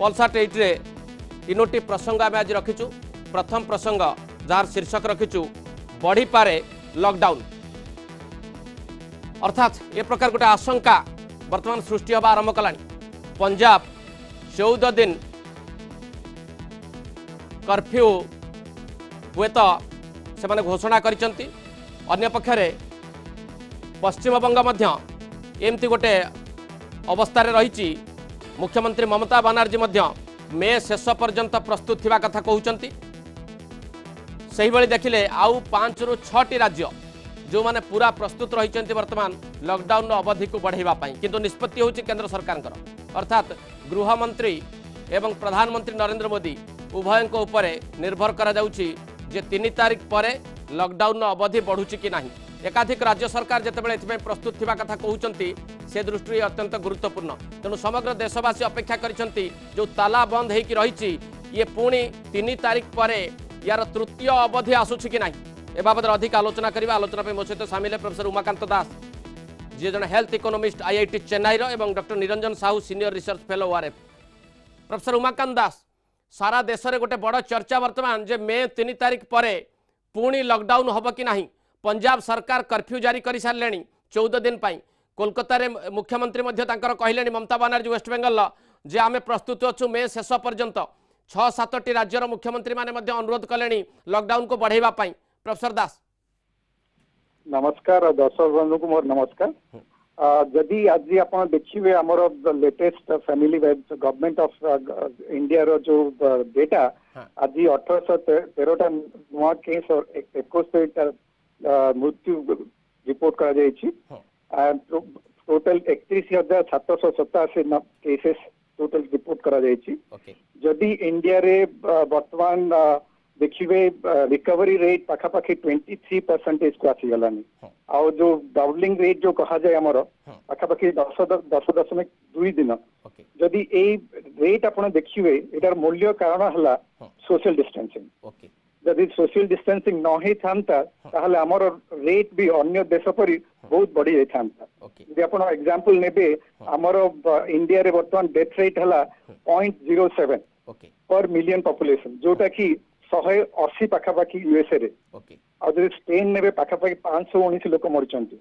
पल्साट 8 रे तीनोटी प्रसंग आम आज रखीचु। प्रथम प्रसंग जार शीर्षक रखीचु बढ़ी पारे लॉकडाउन, अर्थात ए प्रकार गोटे आशंका वर्तमान सृष्टि हवा आरंभ कलानी। पंजाब 14 दिन कर्फ्यू हुए तो से घोषणा करिसंती। अन्य पक्षरे पश्चिमबंग मध्य एमती गोटे अवस्था रही। मुख्यमंत्री ममता बनर्जी मध्य मे शेष पर्यंत प्रस्तुत थिबा कथा कहउचंती। सही भली देखिले आउ 5 रु 6 राज्य जो माने पूरा प्रस्तुत रही वर्तमान लॉकडाउन अवधि को बढ़ाइबा पई, किंतु निष्पत्ति होची केंद्र सरकार अर्थात गृह मंत्री एवं प्रधानमंत्री नरेंद्र मोदी उभयंक उपरे निर्भर करा जाउची जे 3 तारिख परे लॉकडाउन अवधि बढ़ुची कि नाही। एकाधिक राज्य सरकार जितेबाला एथि प्रस्तुत थिबा कथा कहउचंती से दृष्टि अत्यंत गुरुत्वपूर्ण। तेणु समग्र देशवासी अपेक्षा करिसंती जो ताला बंद होईकि रहिछि ये पुणी 3 तारिख परे यार तृतीय अवधि आसुछि कि नाही। ए बाबद अधिक आलोचना करिबा। आलोचना पे मो सहित सामिल है प्रोफेसर उमाकांत दास जी जन हेल्थ इकोनोमिस्ट आईआईटी चेन्नई रो एवं doctor Niranjan Sahu senior research fellow ORF. Professor Umakant Das, सारा देश में गोटे बड़ चर्चा वर्तमान जे मे 3 तारिख परे पुणी लॉकडाउन हम कि नहीं। पंजाब सरकार कर्फ्यू जारी कर सारे 14 दिन पाई। कोलकाता रे मुख्यमंत्री कहले ममता बनर्जी वेस्ट बेंगल जे आमे प्रस्तुत अच्छु मे शेष पर्यंत 6-7टी राज्यर मुख्यमंत्री माने अनुरोध कले लॉकडाउन को बढ़ाइबा पाई। प्रोफेसर दास नमस्कार। दर्शक बंधु को मोर नमस्कार। जदि आज आप देखिए आमर latest family government of India रो जो डेटा आज 1813 नुआ केस और 21 मृत्यु रिपोर्ट करा जायछि। टोटल 31,787 केसेस टोटल रिपोर्ट करा जायछि। जदि इंडिया रे वर्तमान देखिए रिकवरी रेट पाखापाखि 23% को आसी गलानी। और जो डाउबलिंग रेट जो कहा जाए आमर पाखापाखि 10.2 दिन। जदि ए रेट आपन देखिए एटार मूल्य कारण हला सोशल डिस्टेंसिंग। जदि सोशल डिस्टेंसिंग न ही थांता ताहले हमर रेट भी अन्य देश परि बहुत बढ़ी जाय थांता। जदि आपण एग्जांपल नेबे हमर इंडिया रे वर्तमान डेथ रेट हला 0.07 पर मिलियन पॉपुलेशन, जोटा कि 180 पाखापाखि यूएसए रे। और जदि स्पेन नेबे पाखापाखि 519 लोक मरचंती।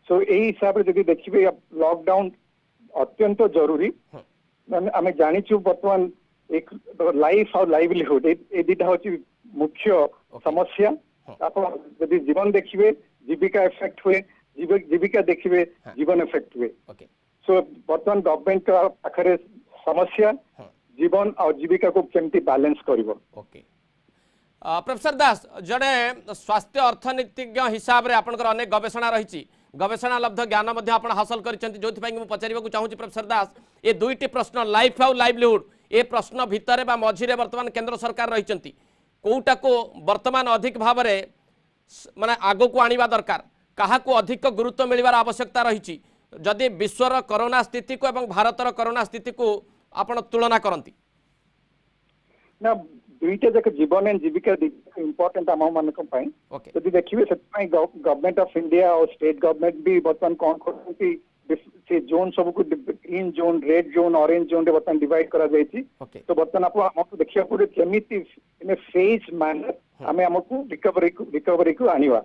सो एई हिसाब रे जदि देखिबे लॉकडाउन अत्यंत जरूरी। आमे जानिछु वर्तमान एक लाइफ और लाइवलीहुड ए दिटा होची मुख्य समस्या। आप यदि जीवन देखिए जीविका इफेक्ट हुए, जीविका देखिए जीवन इफेक्ट हुए। सो वर्तमान गवर्नमेंट का पाखरे समस्या जीवन और जीविका को केमती बैलेंस करिवो। प्रोफेसर दास जड़े स्वास्थ्य अर्थनीतिज्ञ हिसाब रे आपनकर अनेक गवेषणा रही। गवेषणा लब्ध ज्ञान हासिल कर पचार चाहूँ प्रोफेसर दास ये दुईटी प्रश्न लाइफ और लाइवलीहुड ए प्रश्न भितर बा मझिरे वर्तमान केंद्र सरकार रही कोटा को वर्तमान अधिक भाव में माने आगो को आनिबा दरकार, कहा को अधिक गुरुत्व मिलवार आवश्यकता रही जदि विश्वर कोरोना स्थिति को एवं भारतर कोरोना स्थिति को आपण तुलना करती ना। दुईटा जाक जीवन एंड जीविका इम्पोर्टेंट आम मान जब देखिए गवर्नमेंट ऑफ इंडिया और स्टेट गवर्नमेंट भी बर्तमान कौन करती से जोन सब को green zone, red zone, orange zone रे बर्तमान डिवाइड करा जायछि। तो बर्तमान आपको देखिया पड़े केमिति इन फेज मैनर आमे हमको रिकवरी को आनिवा।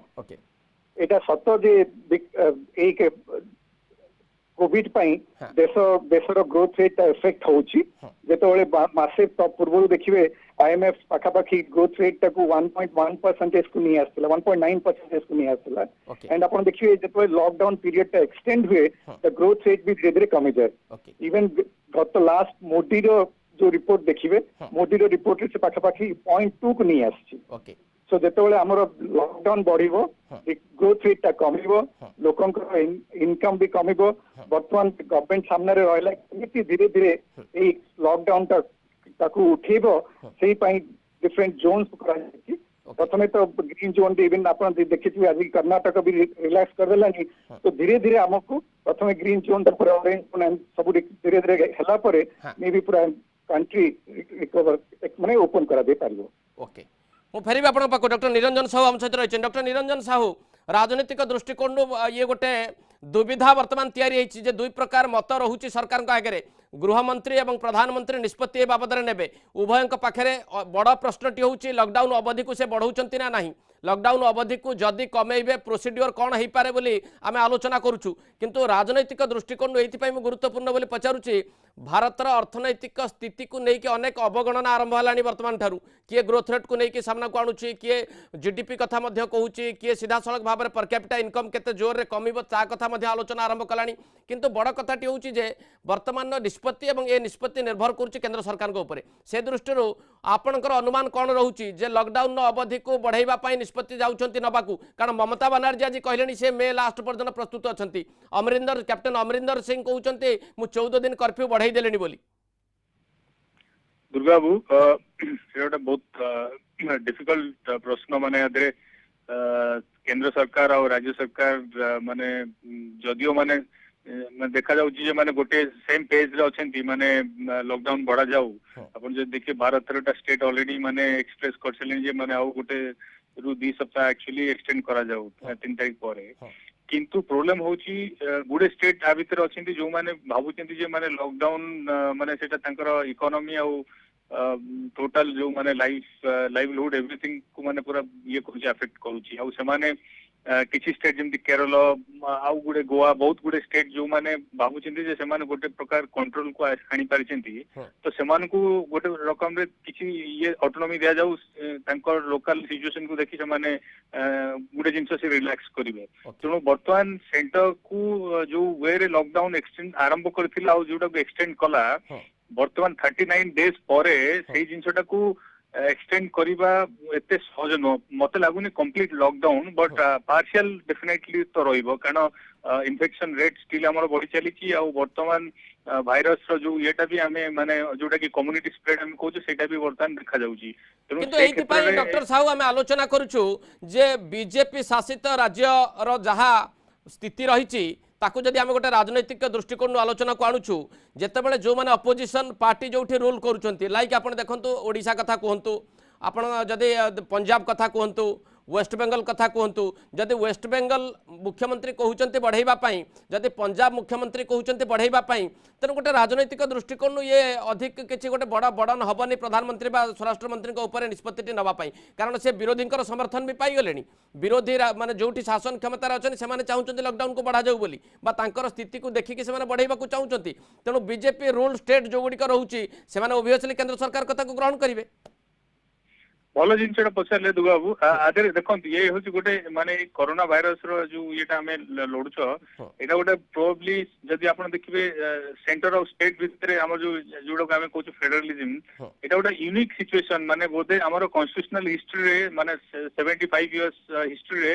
एटा सत जे एक कोविड पाई देशर ग्रोथ रेट इफेक्ट होची। जेतोले मासे पूर्व देखिए आईएमएफ पाखापाखि ग्रोथ रेट टाकू 1.1% को नहीं आसला, 1.9% को नहीं आसला। एंड अपन देखिए जेतोले लॉकडाउन पीरियड टा एक्सटेंड हुए द ग्रोथ रेट भी धीरे धीरे कमी जाए। इवन गत लास्ट मोदी रो जो रिपोर्ट देखिए मोदी रो रिपोर्ट से पाखापाखि 0.2 को नहीं आसी। सो जेतोले हमर लॉकडाउन बढ़िबो ग्रोथ रेट टा कमिबो, लोकंकर इनकम भी कमिबो। वर्तमान गवर्नमेंट सामने रे रहला कि धीरे धीरे ए लॉकडाउन ताकू उठेबो सेही पई डिफरेंट जोन्स करा जायछि। प्रथमे तो ग्रीन जोन भी इवन आपण देखिथि आज कर्नाटक भी रिलैक्स कर देलानी। तो धीरे धीरे हमको प्रथमे ग्रीन जोन पर ऑरेंज जोन सब धीरे धीरे हला परे मे भी पूरा कंट्री रिकवर माने ओपन करा दे पारिबो। ओके मु फेरबी आपण पाको डॉक्टर निरंजन साहू हम सहित रही। डॉक्टर निरंजन साहू राजनीतिक दृष्टिकोण ये गोटे दुविधा वर्तमान तैयारी जे दुई प्रकार मत रोचे सरकार आगे गृहमंत्री और प्रधानमंत्री निष्पत्ति ए बाबद नेबे उभय पाखे बड़ प्रश्नटी हूँ लॉकडाउन अवधि को से बढ़ाऊँ ना नहीं लॉकडाउन अवधि को जदि कमेबे प्रोसीड्योर कौन हो पारे बोली आम आलोचना करुचु किंतु राजनैतिक दृष्टिकोण ये गुरुत्वपूर्ण बोली पचारुची भारतर अर्थनैतिक स्थिति को लेकिन अनेक अवगणना आरंभ है वर्तमान ठारू किए ग्रोथ रेट को लेकिन सामना को आणुची किए जीडीपी कथा कहूँ किए सीधा सड़क भाव में पर कैपिटा इनकम केते जोर रे कमिबो ता कथा आलोचना आरंभ कलानी किंतु बड़ कथाटी हूँ जे वर्तमान निष्पत्ति एवं ए निष्पत्ति निर्भर करुच्ची केंद्र सरकार उपरे से दृष्टि आपणकर अनुमान कौन रोचे जे लॉकडाउन अवधि को बढ़ाई निष्पत्ति जाउछंती नबाकू कारण ममता बनर्जी आज कहले से मे लास्ट पर्यंत प्रस्तुत अच्छा अमरिंदर कैप्टेन अमरिंदर सिंह कहते मु 14 दिन कर्फ्यू बढ़ाई देलेनी बोली दुर्गा बाबू गोटे बहुत डिफिकल्ट प्रश्न माने केंद्र सरकार और राज्य सरकार माने जदियो माने देखा जाउची जे माने गोटे सेम पेज रे अछंती माने लॉकडाउन बढ़ा जाऊ अपन जे देखिए 12-13टा स्टेट ऑलरेडी माने एक्सप्रेस करछलेन जे माने आउ गोटे रु 2 सप्ताह एक्चुअली एक्सटेंड करा जाऊ 3 तारिख परे किंतु प्रोब्लेम होची गुडे स्टेट आ भीतर अछंती जो माने भाबुचंती जे माने लॉकडाउन माने सेटा तांकर इकोनॉमी आउ टोटल जो माने लाइवलीहुड एवरीथिंग को माने पूरा ये कुछ अफेक्ट करूची आउ से माने किसी स्टेट जमती केरल आउ गुडे गोवा बहुत गुडे स्टेट जो माने भाबुचंती जे से माने गोटे प्रकार कंट्रोल को आनी पारिचंती तो से माने को गोटे रकम रे किसी ये ऑटोनॉमी दिया जाऊ तांकर लोकल सिचुएशन को देखि से माने गुडे जिंस से रिलैक्स करिवे तेणु वर्तमान सेंटर को जो वे रे लॉकडाउन एक्सटेंड आरंभ करथिला आउ जोटा को एक्सटेंड कला वर्तमान 39 डेज परे सेही जिंसटा को एक्सटेंड करिबा एते सहज न मते लागुनी complete lockdown but partial definitely तो रहिबो कारण इन्फेक्शन रेट स्टिल हमर बढ़ी चलीची आ वर्तमान भाइरस रो जो येटा भी हमें माने जोटा की कम्युनिटी स्प्रेड हम कहू सेटा भी वर्तमान देखा जाउची किंतु एथि पई डॉक्टर साहू हमें आलोचना करूछु जे बीजेपी शासित राज्य रो जहा स्थिति रहिची ताकू जदि आम गोटे राजनैतिक दृष्टिकोण आलोचना को आणुछु जेतेबेले जो माने अपोजिशन पार्टी जोठी रूल करूछंती लाइक आपण देखंतु ओडिशा कथा कहंतु आपण जदि पंजाब कथा कहंतु वेस्ट बेंगल कथा कहतु जदि वेस्ट बेंगल मुख्यमंत्री कहते बढ़ाई जदि पंजाब मुख्यमंत्री कहते बढ़ाई तेणु गोटे राजनैतिक दृष्टिकोण ये अधिक किसी गोटे बड़ बड़न हेनी प्रधानमंत्री स्वराष्ट्र मंत्री निष्पत्ति नापी कारण से विरोधी समर्थन भी पाईगले विरोधी माने जो शासन क्षमतार अच्छे से चाहते लॉकडाउन को बढ़ा जाऊ बोली स्थिति को देखिकी से बढ़ावा चाहते तेणु बीजेपी रूल स्टेट जो गुड़िक रोचे से ओबियसली केंद्र सरकार कथा को ग्रहण करेंगे भल जिनसा पचारे दुर्गा बाबू आदि देखो ये हूँ गोटे माने कोरोना भाइरस रो जो ये आम लड़ुच यहाँ गोटे प्रोबेबली जदि आप देखिए सेंटर और स्टेट भितर आम जो जोड़ा आम कहूँ फेडरलिज्म यहाँ गोटे यूनिक सिचुएशन माने बोधे आम कन्स्टिट्यूशनल हिस्ट्री रे माने 75 इयर्स हिस्ट्री रे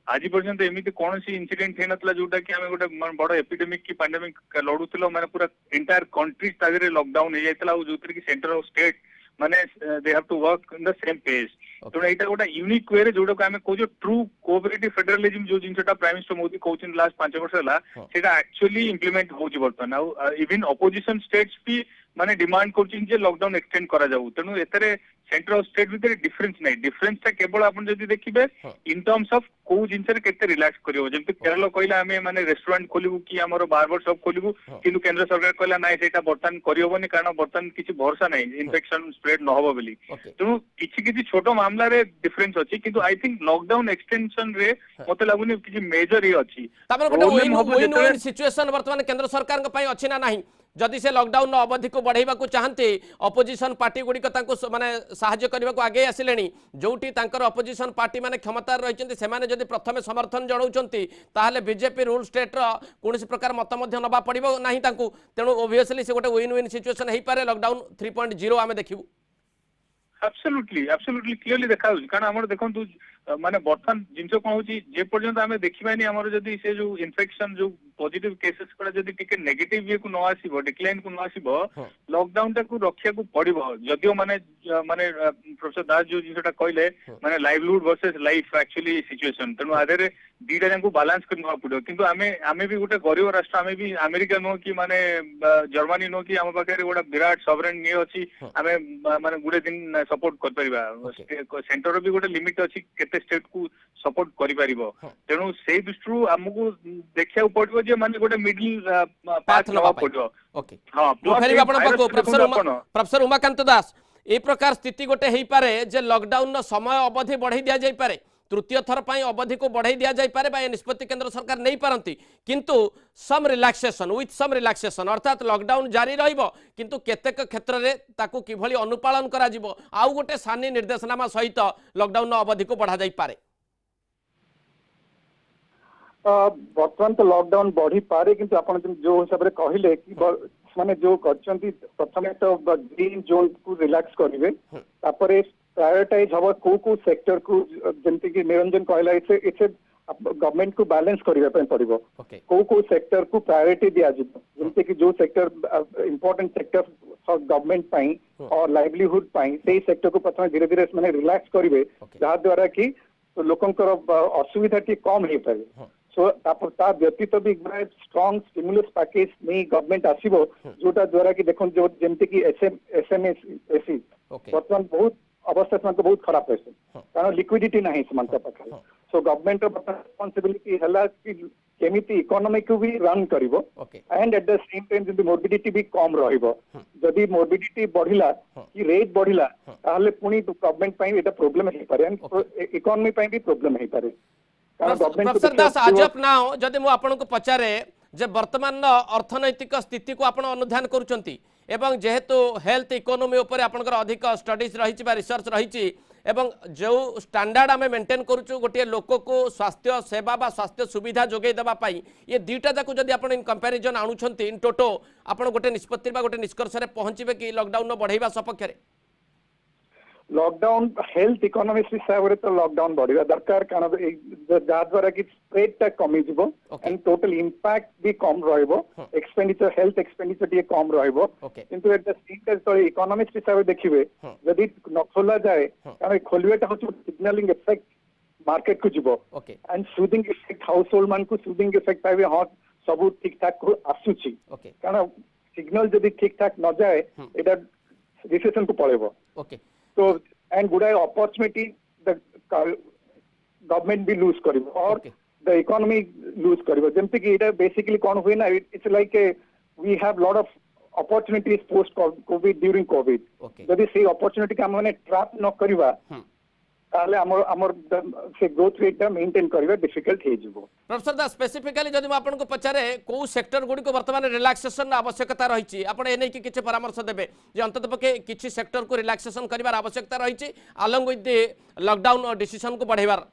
आज पर्यंत एमती कौन सी इंसिडेंट है नतला जोटा कि आम गोटे बड़ एपिडेमिक की पैंडेमिक लड़ुल माने पूरा एंटायर कंट्री तादरे लॉकडाउन हो जाता जो कि सेंटर और स्टेट माने they have to work in the same page तो एटा गोटा यूनिक वे रे जोडो को हमें कहू ट्रू कोऑपरेटिव फेडरलिज्म जो जिनटा प्राइम मिनिस्टर मोदी कहउछन लास्ट 5 वर्ष हला सेटा एक्चुअली इंप्लीमेंट होची बर्तन आ इवन ऑपोजिशन स्टेट्स भी माने डिमांड करछिन जे लॉकडाउन एक्सटेंड करा जाऊ तेनु एतरे सेंटर और स्टेट भितर डिफरेंस नहीं डिफरेंस ता केवल आपण जदि देखिबे इन टर्म्स ऑफ को जिनसे केते रिलैक्स करियो जेमति केरल कहला हमें माने रेस्टोरेंट खोलिबु कि हमरो बार्बर शॉप खोलिबु किंतु केंद्र सरकार कहला नाही सेटा बर्तन करियोबनी कारण बर्तन किछि भरोसा नाही इन्फेक्शन स्प्रेड न होबो बोली तेनु किछि किछि छोटो मामला रे डिफरेंस अछि किंतु आई थिंक लॉकडाउन एक्सटेंशन रे मते लागुनी किछि मेजर ही अछि तापर गोटे विन विन सिचुएशन वर्तमान केंद्र सरकार के पई अछि ना नाही जदि से लॉकडाउन अवधि को बढ़ावा चाहते अपोजिशन पार्टी गुड़िक माने साहाय्य करने को आगे आसिले जोटी अपोजिशन पार्टी माने क्षमतार रही से जदि प्रथम समर्थन जनाउछंती ताहले बीजेपी रूल स्टेट कौन प्रकार मत नवा पड़ो ना तेणु ओबियसली से गोटे विन विन सिचुएशन हो पारे लॉकडाउन 3.0 आम देखू एब्सोल्युटली क्लियरली देखा कारण आम देखु माने बर्तमान जिनस कौन होची जे पर्यंत आमे देखिबानी हमर जदी से जो इन्फेक्शन जो पॉजिटिव केसेस करा जदी टिके नेगेटिव ये को न आसीबो डिक्लाइन को न आसीबो लॉकडाउन ता को रखिया को पड़िबो जदियो माने माने प्रोफेसर दास जो जिनटा कहले माने livelihood versus life actually situation तनो आधेरे दीटा जंको बैलेंस करना पड़ो किंतु आमे भी गोटे गरीब राष्ट्र आमे भी अमेरिका नो कि माने जर्मनी नो कि हम पाखे गोटे विराट सॉवरेन ये अछि आमे माने गुडे दिन सपोर्ट कर परिबा सेंटर भी गोटे लिमिट अछि केते केते स्टेट को सपोर्ट करि परिबो तेनु से दृष्टि हमकु देखिया पड़िबो जे माने गोटे मिडिल पाथ नवा पड़िबो ओके हां फेरी आपण पाको प्रोफेसर उमाकांत दास ए प्रकार स्थिति गोटे हेई पारे जे लॉकडाउन नो समय अवधि बढ़ाई दिया जाई पारे तृतीय थर पर अवधि को बढ़ाई दिया जाई पारे बा निष्पत्ति केंद्र सरकार नहीं पारंती किंतु some relaxation with some relaxation अर्थात लॉकडाउन जारी रहिबो किंतु केतेक क्षेत्र रे ताकू किभली अनुपालन करा जिवो आउ गोटे सानी निर्देशनामा सहित लॉकडाउन नो अवधि को बढ़ा जाई पारे बर्तमान तो लॉकडाउन बढ़ी पारे किंतु आपण जो हिसाब रे कहिले कि माने जो करचंती प्रथमे तो ग्रीन जोन को रिलैक्स करिवे तापरे प्रायोरिटाइज हवा को सेक्टर को जंती कि निरंजन कहला इसे गवर्नमेंट को बैलेंस करिवे पे पड़िबो को सेक्टर को प्रायोरिटी दिया जिवो जंती कि जो sector important sector for government पाई और लाइवलीहुड पाई सेही सेक्टर को प्रथमे धीरे धीरे माने रिलैक्स करिवे जहा द्वारा कि लोकंकर असुविधा टी कम हे पारे सो ता व्यतीत भी स्ट्रांग स्टिमुलस पैकेज नहीं गवर्नमेंट आसीबो जोटा द्वारा कि देखो जो जेमते कि एसएमएसी वर्तमान बहुत अवस्था से बहुत खराब है कारण लिक्विडिटी नहीं से पाखे सो गवर्नमेंट रेस्पॉन्सिबिलिटी हला कि केमिति इकोनॉमी को भी रन करिवो and at the same time जदी मोर्बिडिटी भी कम रहिबो जदी मोर्बिडिटी बढ़िला कि रेट बढ़िला ताहले पुनी गवर्नमेंट पई एटा प्रॉब्लम हे पारे इकोनॉमी पई भी प्रॉब्लम हे पारे प्रोफेसर दास आज अप नाउ जदि मु आपन को पचारे जे वर्तमान अर्थनैतिक स्थिति को आपण अनुध्यान करूचंती एवं जेहेतु हेल्थ इकोनॉमी ऊपर आपनकर अधिक स्टडीज रही बा रिसर्च रही एवं जो स्टैंडर्ड आम मेंटेन करूँ गोटे लोक को स्वास्थ्य सेवा बा स्वास्थ्य सुविधा जोगे देवाई ये दुईटा जाक जब आप इन कंपेरिजन आणुंट इन टोटो आप गोटे निष्पत्ति गोटे निष्कर्ष पहुंचे कि लॉकडाउन बढ़ावा सपक्ष लॉकडाउन हेल्थ इकोनॉमिक्स हिसाब से तो लॉकडाउन बढ़िया दरकार कारण जहाद्वारा कि स्प्रेड टा कमी जीवो एंड टोटल इंपैक्ट भी कम रहइबो एक्सपेंडिचर हेल्थ एक्सपेंडिचर टी कम रहइबो किंतु एट द सेम टाइम तो इकोनॉमिक्स हिसाब से देखिबे यदि न खोला जाए कारण खोलवेटा हो सिग्नलिंग इफेक्ट मार्केट को जीवो and soothing effect house hold मान को सूदिंग इफेक्ट पाइबे हां सब ठीक ठाक को आसुची कारण सिग्नल जदी ठीक ठाक न जाए एटा रिसेशन को पळेबो तो and good opportunity the government भी लूज करिवो और द इकोनॉमी लूज करिवो जेमति कि एटा बेसिकली कोन हुए ना it's like we have lot of opportunities post COVID during COVID जदि से अपॉर्चुनिटी का हमने ट्रैप न करिवा ताले हमर से ग्रोथ रेट मेंटेन करबा डिफिकल्ट हे जिवो प्रोफेसर दा स्पेसिफिकली जदि आपन को पचारे को सेक्टर गुडी को वर्तमान रिलैक्सेशन आवश्यकता रही आपन एने कि किछ परामर्श देबे जे अंतत पके किछि सेक्टर को रिलैक्सेशन करिवार आवश्यकता रही along with the lockdown decision को बढ़ाइबार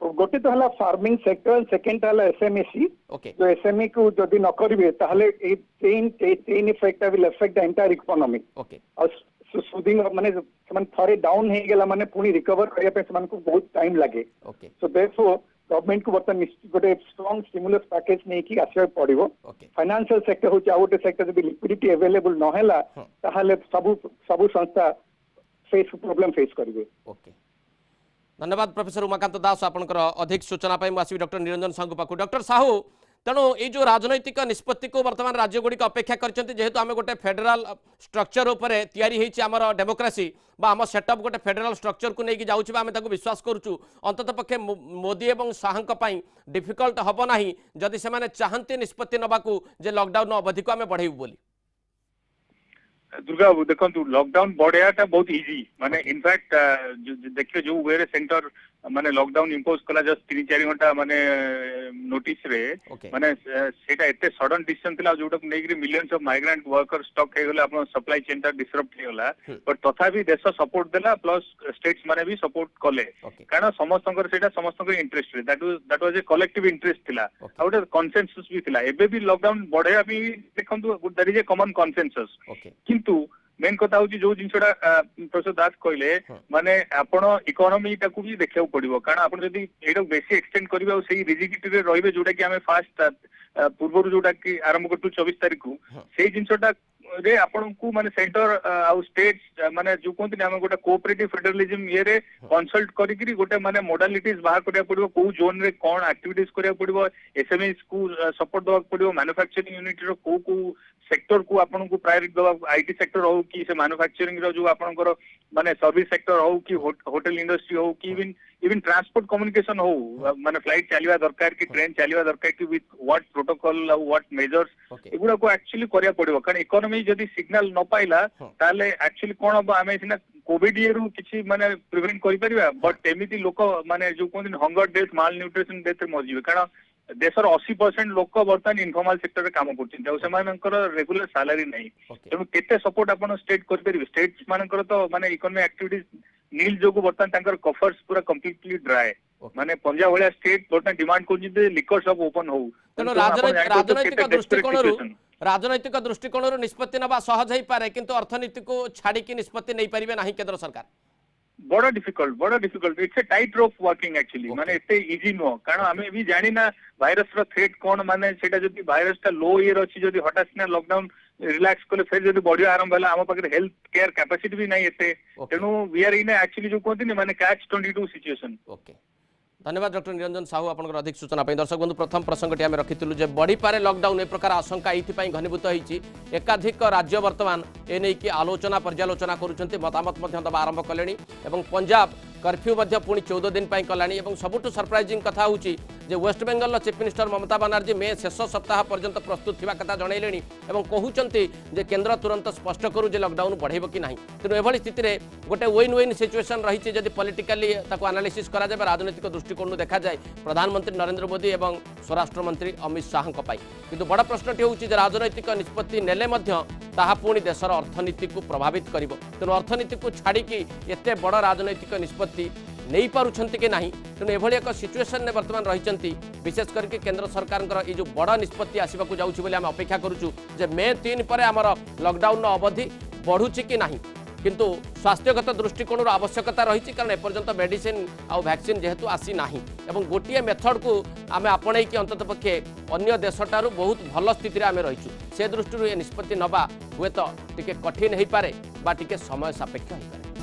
गोटे तो हला फार्मिंग सेक्टर सेकंड हला एसएमएसी जो एसएमई को जदि न करिवे ताले a chain effect will affect the entire economy और सूदिंग माने समान थरे डाउन हे गेला माने पुनी रिकवर करिया पे समान को बहुत टाइम लागे सो देयरफॉर गवर्नमेंट को वर्तमान गोटे स्ट्रांग स्टिमुलस पैकेज नै कि आसे पड़िबो फाइनेंशियल सेक्टर हो चाउटे सेक्टर जब लिक्विडिटी अवेलेबल न हैला ताहाले सब संस्था फेस प्रॉब्लम फेस करिवे धन्यवाद प्रोफेसर उमाकांत दास आपनकर अधिक सूचना पाई आसबि डॉक्टर निरंजन साहू पाखु डॉक्टर साहू तेणु ये जो राजनैतिक निष्पत्ति को वर्तमान राज्य गुड़िक अपेक्षा करछन्ति जेहेतु आम गोटे फेडराल स्ट्रक्चर उपर तैयारी होईछि आमर डेमोक्रेसी बा आम सेटअप गोटे फेडराल स्ट्रक्चर को लेकिन जाऊँ आम विश्वास करूँ अंतत पक्षे मोदी और शाह डिफिकल्ट हम ना जदि से चाहती निष्पत्ति नबाकू जे लॉकडाउन अवधि को आम बढ़ेबू बोली दुर्गा देखो लॉकडाउन बढ़िया बहुत इजी माने इनफैक्ट देखिए जो वे सेंटर माने लॉकडाउन इंपोज कला जस्ट 3-4 घंटा माने नोटिस रे माने सेटा एते सडन डिसीजन थिला जोटा नेगरी millions of migrant worker stuck हे गेला अपन सप्लाई चेन ता डिसरप्ट हे गेला बट तथापि देश सपोर्ट देला प्लस स्टेट्स माने भी सपोर्ट कले कारण समस्तंकर सेटा समस्तंकर इंटरेस्ट रे that was a collective interest थिला आउट कंसेंसस भी थिला एबे भी लॉकडाउन बढ़िया भी देखंतु that is a common consensus किंतु मेन कथा हूँ जो जिनसा प्रोफेसर दास कहले माने आपण इकोनॉमी टाकू भी देखा पड़ो कारण आप ये बेसी एक्सटेंड करेंगे से रिजिडिटी रे रहिबे जोटा कि आम फास्ट पूर्व जोटा कि आरंभ करूँ 24 तारीख को से जिनसा रे आपण को माने सेंटर आउ स्टेट माने जो कहते आम गोटे कोऑपरेटिव फेडरलिज्म ये रे कंसल्ट करी गोटे माने मोडालिटीज बाहर करिया पड़ो को जोन रे कौन एक्टिविटीज करिया पड़ो एसएमईज को सपोर्ट दवा पड़ो मैन्युफैक्चरिंग यूनिट रो को सेक्टर को आपन को प्रायोरिटी दवा आईटी सेक्टर हो कि से मैन्युफैक्चरिंग रो जो आपनकर माने सर्विस सेक्टर हो कि होटल इंडस्ट्री हो कि इवन ट्रांसपोर्ट कम्युनिकेशन हो माने फ्लाइट चलिवा दरकार कि ट्रेन चलिवा दरकार कि with what protocol what measures एगुडा को एक्चुअली करिया पड़िबो कारण इकोनॉमी जदी सिग्नल न पाइला ताले एक्चुअली कोन अब आमे सिना कोविड ये रु किछि माने प्रिवेंट करि परिबा बट एमिति लोक माने जो कोन हंगर डेथ माल न्यूट्रिशन डेथ मरजिबे कारण देशर 80% लोक बर्तमान इनफॉर्मल सेक्टर रे काम करछिन और सेमानकर रेगुलर सैलरी नहीं तेणु केते सपोर्ट आपण स्टेट कर परिबे स्टेट्स मानकर तो माने इकोनॉमिक एक्टिविटीज नील जोगु बर्तमान तांकर कफर्स पूरा कंप्लीटली ड्राई माने पंजाब वाला स्टेट बर्तमान डिमांड करछि जे लिकर शॉप ओपन हो तेणु राजनैतिक दृष्टिकोण निष्पत्ति नबा सहज हो पारे किंतु अर्थनीति को छाड़ी की निष्पत्ति नहीं पारिबे नाही केंद्र सरकार बड़ा difficult it's a tight rope working actually माने एते इजी नो कारण हमें भी जानी ना वायरस रो थ्रेट कोन माने सेटा जदी वायरस ता लो ईयर अछि जदी हठात ना लॉकडाउन रिलैक्स कले फिर जदी बॉडी आरंभ होला हम पाखे हेल्थ केयर कैपेसिटी भी नहीं एते तेनु वी आर इन एक्चुअली जो कहते माने कैच 22 सिचुएशन ओके धन्यवाद डॉक्टर निरंजन साहू आपनकर अधिक सूचना पे दर्शक बंधु प्रथम प्रसंगटी आम रखिलु जे बढ़ी पारे लॉकडाउन ए प्रकार आशंका ये घनीभूत होती एकाधिक राज्य वर्तमान ए नहीं कि आलोचना पर्यालोचना करुँच मतामत दबा आरंभ कले पंजाब कर्फ्यू पुणी 14 दिन कलानी सबुठ सरप्राइजिंग कथा हूँ जे वेस्ट बेंगल चीफ मिनिस्टर ममता बानार्जी मे शेष सप्ताह पर्यंत प्रस्तुत थिबा कथा जनइलेनी एवं कहउचंती जे केंद्र तुरंत स्पष्ट करू जे लॉकडाउन बढ़ेबो कि नहीं तेणु एभली स्थिति रे गोटे विन विन सिचुएशन रही जदि पॉलिटिकली ताको एनालिसिस करा जाए राजनीतिक दृष्टिकोण देखा जाए प्रधानमंत्री नरेंद्र मोदी एवं स्वराष्ट्र मंत्री अमित शाह किंतु बड़ प्रश्नटी हूँ राजनैतिक निष्पत्ति नेले ताहा पुणी देशर अर्थनीति को प्रभावित करिवो तेणु अर्थनीति को छाड़ी एते बड़ राजनैतिक निष्पत्ति नहीं पारुछंती कि नहीं तेणु एभली एक सिचुएशन ने वर्तमान रही विशेष करके केंद्र सरकार ये जो बड़ निष्पत्ति आसवाक जाऊँ बोली आम अपेक्षा करुचु जे मे 3 पर आमर लॉकडाउन अवधि बढ़ुची कि नहीं किंतु स्वास्थ्यगत दृष्टिकोण आवश्यकता रही कारण एपर्यंत मेडिसिन आउ वैक्सीन जेहेतु आसी नाही एवं गोटे मेथड को आम आपणे कि अंतत पक्षे अन्य देशटारू बहुत भल स्थिति आम रहीचु से दृष्टि निष्पत्ति नवा हुए तो टिके कठिन हो पारे बा टिके समय सापेक्ष हो पारे।